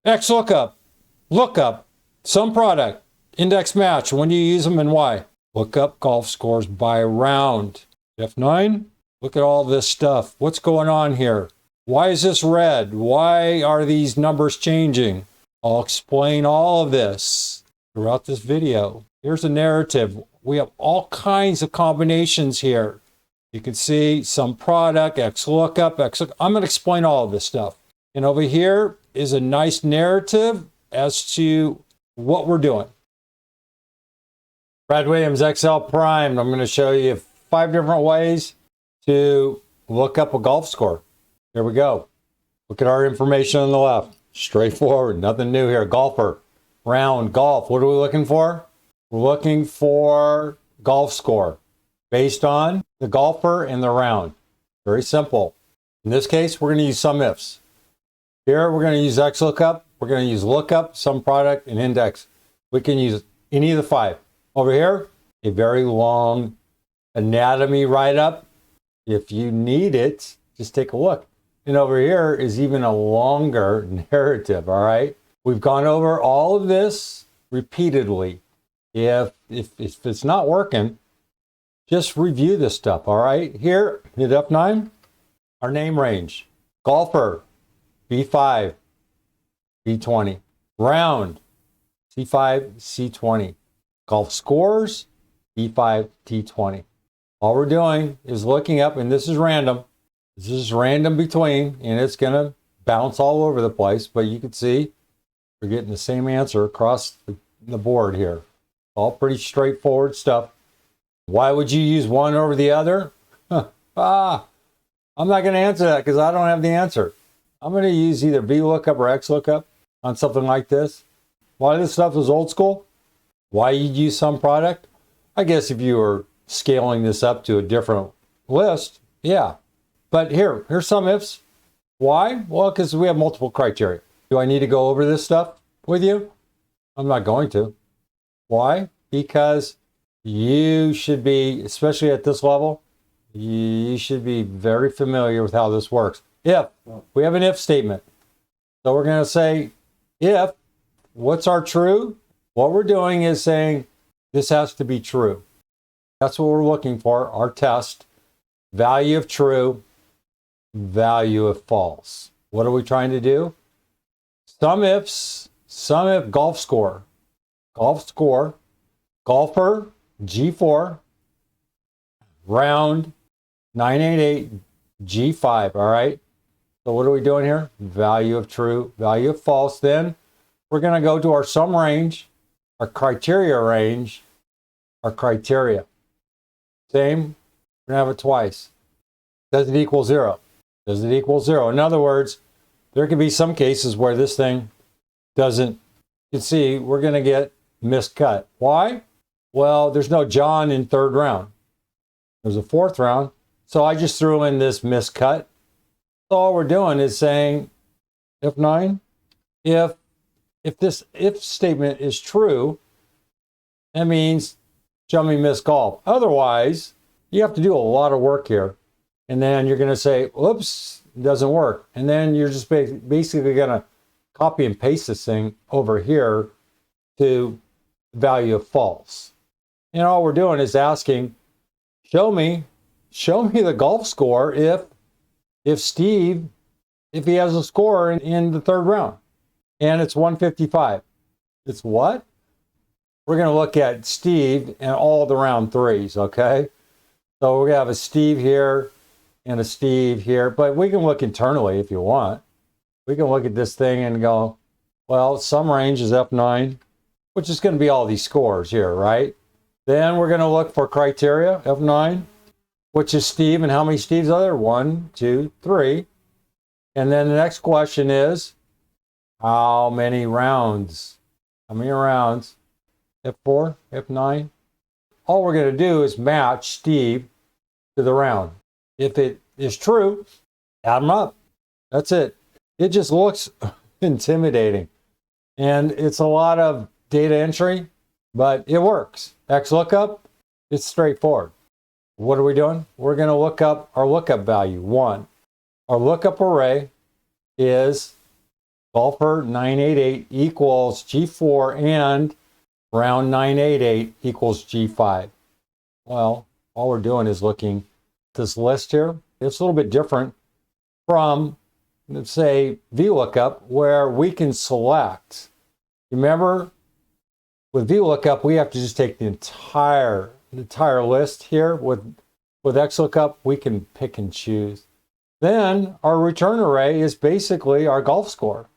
XLOOKUP, lookup, some product, index match. When do you use them and why? Look up golf scores by round. F9, look at all this stuff. What's going on here? Why is this red? Why are these numbers changing? I'll explain all of this throughout this video. Here's a narrative. We have all kinds of combinations here. You can see some product, XLOOKUP, XLOOKUP. I'm going to explain all of this stuff. And over here is a nice narrative as to what we're doing. Brad Williams, Excel Prime. I'm going to show you 5 different ways to look up a golf score. Here we go. Look at our information on the left. Straightforward, nothing new here. Golfer, round, golf. What are we looking for? We're looking for golf score based on the golfer and the round. Very simple. In this case, we're going to use SUMIFS. Here, we're going to use XLOOKUP. We're going to use lookup, some product, and index. We can use any of the 5. Over here, a very long anatomy write-up. If you need it, just take a look. And over here is even a longer narrative, all right? We've gone over all of this repeatedly. If it's not working, just review this stuff, all right? Here, hit F9, our name range. Golfer, B5, B20. Round, C5, C20. Golf scores, B5, T20. All we're doing is looking up, and this is random. This is random between, and it's going to bounce all over the place, but you can see we're getting the same answer across the board here. All pretty straightforward stuff. Why would you use one over the other? I'm not going to answer that because I don't have the answer. I'm going to use either VLOOKUP or XLOOKUP on something like this. Why this stuff is old school? Why you'd use some product? I guess if you were scaling this up to a different list, yeah. But here's some ifs. Why? Well, because we have multiple criteria. Do I need to go over this stuff with you? I'm not going to. Why? Because you should be, especially at this level, you should be very familiar with how this works. If, we have an if statement. So we're going to say, if, what's our true? What we're doing is saying, this has to be true. That's what we're looking for, our test. Value of true, value of false. What are we trying to do? Some if golf score. Golf score, golfer, G4, round, 988, G5, all right? So what are we doing here? Value of true, value of false. Then we're going to go to our sum range, our criteria range, our criteria. Same, we're going to have it twice. Does it equal 0? Does it equal 0? In other words, there could be some cases where this thing doesn't, you can see, we're going to get miscut. Why? Well, there's no John in 3rd round. There's a 4th round. So I just threw in this miscut. So all we're doing is saying, F9, if this if statement is true, that means show me missed golf. Otherwise, you have to do a lot of work here. And then you're going to say, whoops, it doesn't work. And then you're just basically going to copy and paste this thing over here to value of false. And all we're doing is asking, show me the golf score if Steve, if he has a score in the 3rd round. And it's 155. It's what? We're going to look at Steve and all the round 3s, okay? So we're going to have a Steve here and a Steve here, but we can look internally if you want. We can look at this thing and go, well, sum range is F9, which is going to be all these scores here, right? Then we're going to look for criteria, F9, which is Steve, and how many Steves are there? 1, 2, 3. And then the next question is, how many rounds? How many rounds? F4, F9. All we're going to do is match Steve to the round. If it is true, add them up. That's it. It just looks intimidating. And it's a lot of data entry, but it works. XLOOKUP, it's straightforward. What are we doing? We're going to look up our lookup value, 1. Our lookup array is golfer 988 equals G4 and round 988 equals G5. Well, all we're doing is looking at this list here. It's a little bit different from, let's say, VLOOKUP, where we can select. Remember, with VLOOKUP, we have to just take the entire list here. With XLOOKUP, we can pick and choose. Then our return array is basically our golf score.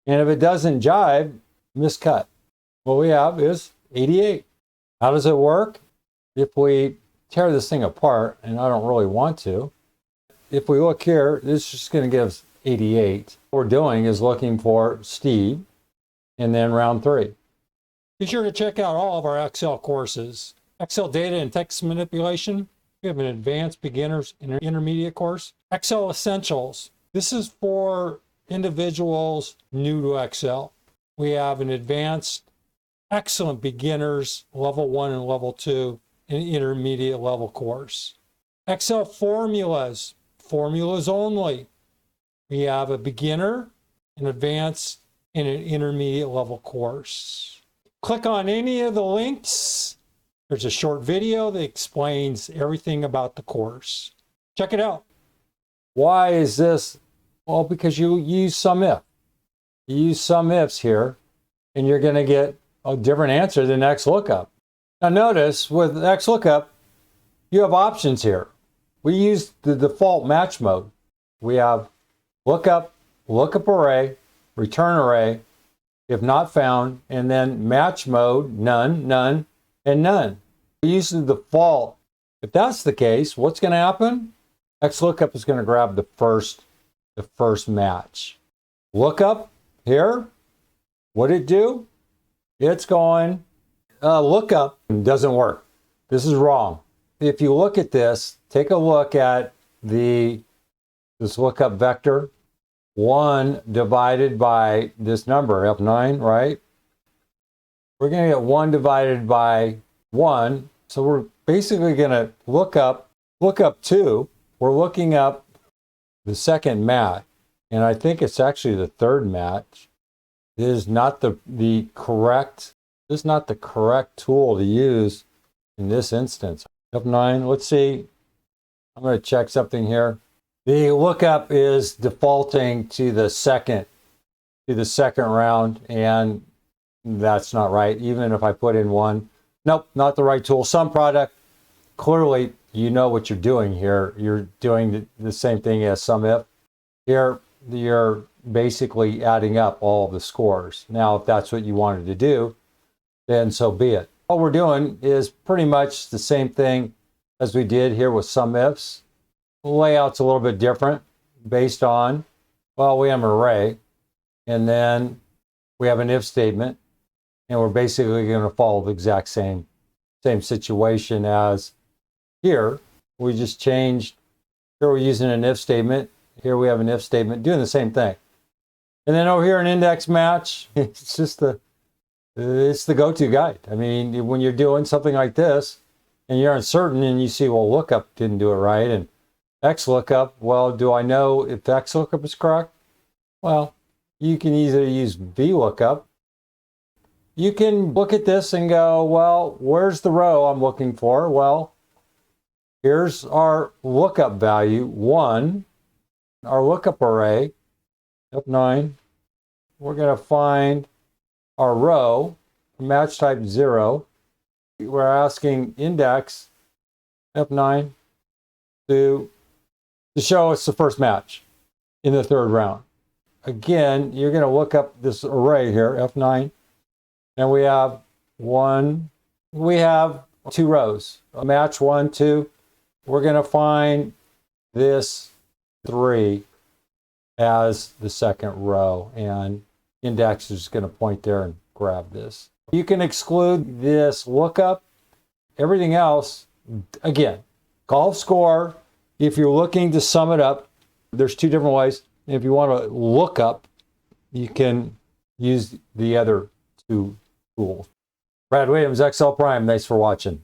And if it doesn't jive, miscut. What we have is 88. How does it work? If we tear this thing apart, and I don't really want to, if we look here, this is just going to give us 88. What we're doing is looking for Steve, and then round 3. Be sure to check out all of our Excel courses. Excel data and text manipulation. We have an advanced beginners and intermediate course. Excel essentials. This is for individuals new to Excel. We have an advanced, excellent beginners, level 1 and level 2, and intermediate level course. Excel formulas, formulas only. We have a beginner, an advanced, and an intermediate level course. Click on any of the links. There's a short video that explains everything about the course. Check it out. Why is this? Well, because you use SUMIFS. You use SUMIFS here, and you're going to get a different answer than XLOOKUP. Now notice, with XLOOKUP, you have options here. We use the default match mode. We have lookup, lookup array, return array, if not found, and then match mode, none, none, and none. We use the default. If that's the case, what's going to happen? XLOOKUP is going to grab the first match. Lookup here, what did it do? It's going, lookup doesn't work. This is wrong. If you look at this, take a look at this lookup vector. 1 divided by this number, F9, right? We're going to get 1 divided by 1. So we're basically going to look up 2. We're looking up the second match. And I think it's actually the third match. This is not the correct tool to use in this instance. F9, let's see. I'm going to check something here. The lookup is defaulting to the second round, and that's not right. Even if I put in 1, nope, not the right tool. SUMPRODUCT, clearly you know what you're doing here. You're doing the same thing as SUMIFS. Here, you're basically adding up all of the scores. Now, if that's what you wanted to do, then so be it. All we're doing is pretty much the same thing as we did here with SUMIFS. The layout's a little bit different based on, well, we have an array, and then we have an if statement, and we're basically going to follow the exact same situation as here. We just changed, here we're using an if statement, here we have an if statement, doing the same thing. And then over here, an index match, it's just it's the go-to guide. I mean, when you're doing something like this, and you're uncertain, and you see, well, lookup didn't do it right, and XLOOKUP, well, do I know if XLOOKUP is correct? Well, you can either use VLOOKUP. You can look at this and go, well, where's the row I'm looking for? Well, here's our lookup value, 1, our lookup array, F9. We're going to find our row, match type 0. We're asking index, F9, to show us the first match in the third round. Again, you're going to look up this array here, F9, and we have 2 rows. Match 1, 2. We're going to find this 3 as the second row, and index is going to point there and grab this. You can exclude this lookup. Everything else, again, golf score. If you're looking to sum it up, there's 2 different ways. If you want to look up, you can use the other 2 tools. Brad Williams, Excel Prime. Thanks for watching.